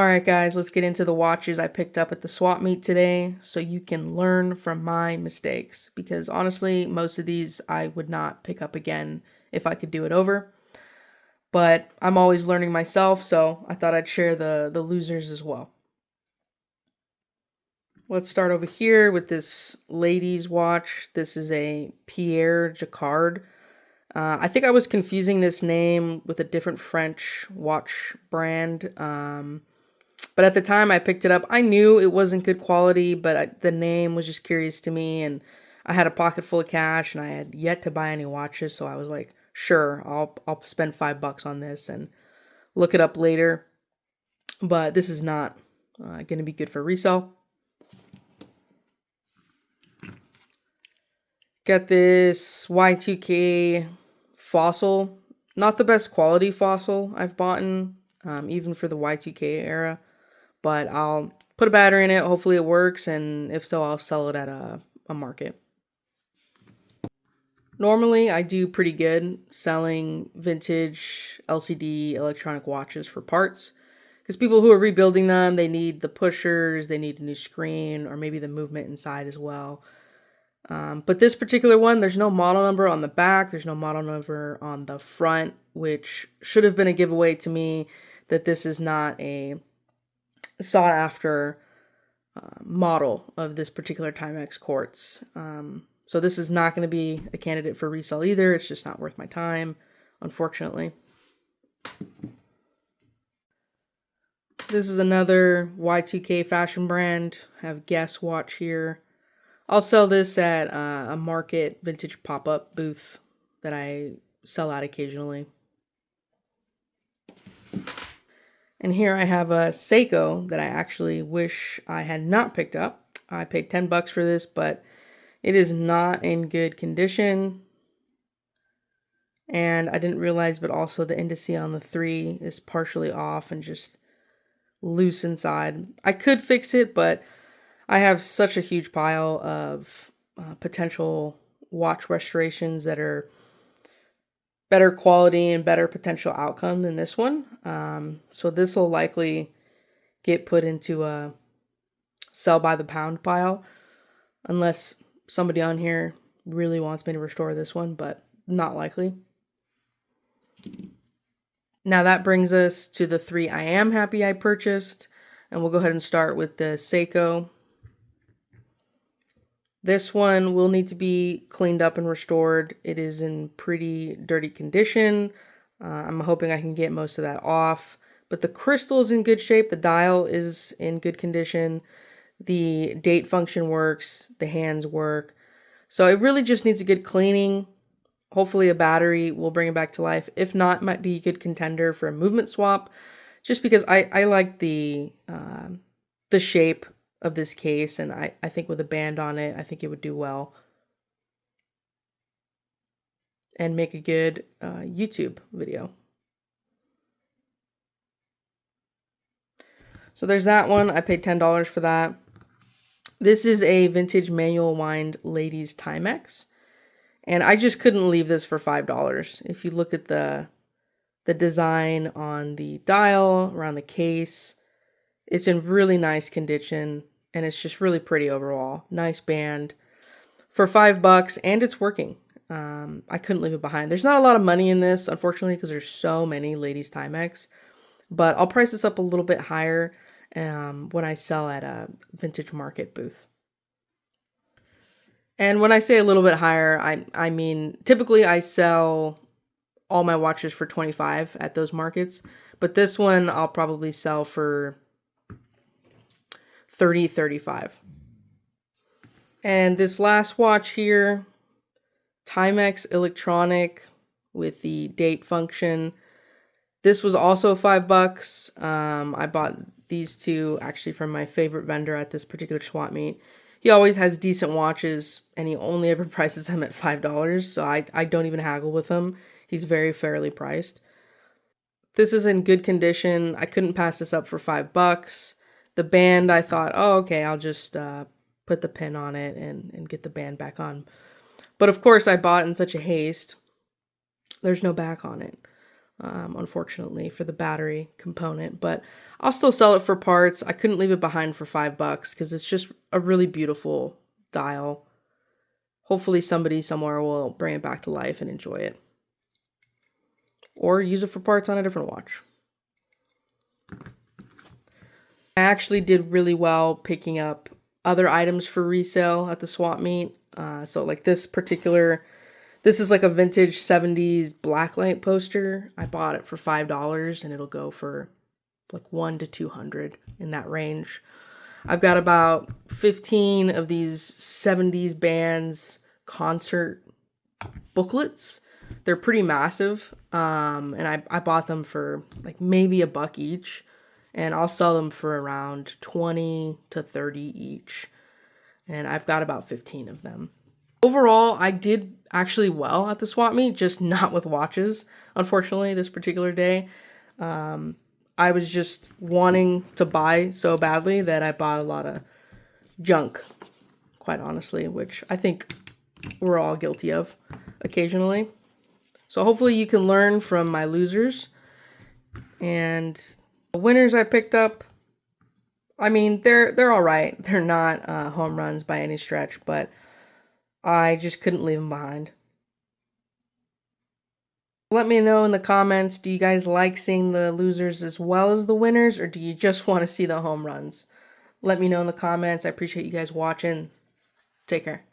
Alright guys, let's get into the watches I picked up at the swap meet today so you can learn from my mistakes. Because honestly, most of these I would not pick up again if I could do it over. But I'm always learning myself, so I thought I'd share the losers as well. Let's start over here with this lady's watch. This is a Pierre Jacquard. I think I was confusing this name with a different French watch brand. But at the time I picked it up, I knew it wasn't good quality, but the name was just curious to me, and I had a pocket full of cash, and I had yet to buy any watches, so I was like, sure, I'll spend $5 on this and look it up later. But this is not going to be good for resale. Got this Y2K Fossil, not the best quality Fossil I've bought in, even for the Y2K era. But I'll put a battery in it. Hopefully it works. And if so, I'll sell it at a market. Normally, I do pretty good selling vintage LCD electronic watches for parts. Because people who are rebuilding them, they need the pushers, they need a new screen, or maybe the movement inside as well. But this particular one, there's no model number on the back. There's no model number on the front, which should have been a giveaway to me that this is not a sought after model of this particular Timex quartz. So this is not going to be a candidate for resale either. It's just not worth my time, unfortunately. This is another Y2K fashion brand. I have Guess watch here. I'll sell this at a market vintage pop-up booth that I sell at occasionally. And here I have a Seiko that I actually wish I had not picked up. I paid $10 for this, but it is not in good condition. And I didn't realize, but also the indice on the 3 is partially off and just loose inside. I could fix it, but I have such a huge pile of potential watch restorations that are better quality and better potential outcome than this one. So this will likely get put into a sell by the pound pile unless somebody on here really wants me to restore this one, but not likely. Now that brings us to the 3 I am happy I purchased, and we'll go ahead and start with the Seiko. This one will need to be cleaned up and restored. It is in pretty dirty condition. I'm hoping I can get most of that off. But the crystal is in good shape. The dial is in good condition. The date function works. The hands work. So it really just needs a good cleaning. Hopefully a battery will bring it back to life. If not, it might be a good contender for a movement swap. Just because I like the shape of this case, and I think with a band on it, I think it would do well and make a good YouTube video. So there's that one. I paid $10 for that. This is a vintage manual wind ladies Timex, and I just couldn't leave this for $5. If you look at the design on the dial, around the case, it's in really nice condition, and it's just really pretty overall. Nice band for $5, and it's working. I couldn't leave it behind. There's not a lot of money in this, unfortunately, because there's so many ladies Timex, but I'll price this up a little bit higher when I sell at a vintage market booth. And when I say a little bit higher, I mean typically I sell all my watches for $25 at those markets, but this one I'll probably sell for $30, $35. And this last watch here, Timex electronic with the date function. This was also $5. I bought these two actually from my favorite vendor at this particular swap meet. He always has decent watches, and he only ever prices them at $5, so I don't even haggle with him. He's very fairly priced. This is in good condition. I couldn't pass this up for $5. The band, I thought, oh, okay, I'll just put the pin on it and get the band back on. But of course, I bought in such a haste. There's no back on it. unfortunately, for the battery component, but I'll still sell it for parts. I couldn't leave it behind for $5 because it's just a really beautiful dial. Hopefully somebody somewhere will bring it back to life and enjoy it. Or use it for parts on a different watch. I actually did really well picking up other items for resale at the swap meet. So like this is like a vintage 70s blacklight poster. I bought it for $5 and it'll go for like $100 to $200 in that range. I've got about 15 of these 70s bands concert booklets. They're pretty massive. And I bought them for like maybe $1 each. And I'll sell them for around 20 to 30 each. And I've got about 15 of them. Overall, I did actually well at the swap meet, just not with watches, unfortunately, this particular day. I was just wanting to buy so badly that I bought a lot of junk, quite honestly, which I think we're all guilty of occasionally. So hopefully you can learn from my losers. And the winners I picked up, I mean, they're all right. They're not home runs by any stretch, but I just couldn't leave them behind. Let me know in the comments, do you guys like seeing the losers as well as the winners, or do you just want to see the home runs? Let me know in the comments. I appreciate you guys watching. Take care.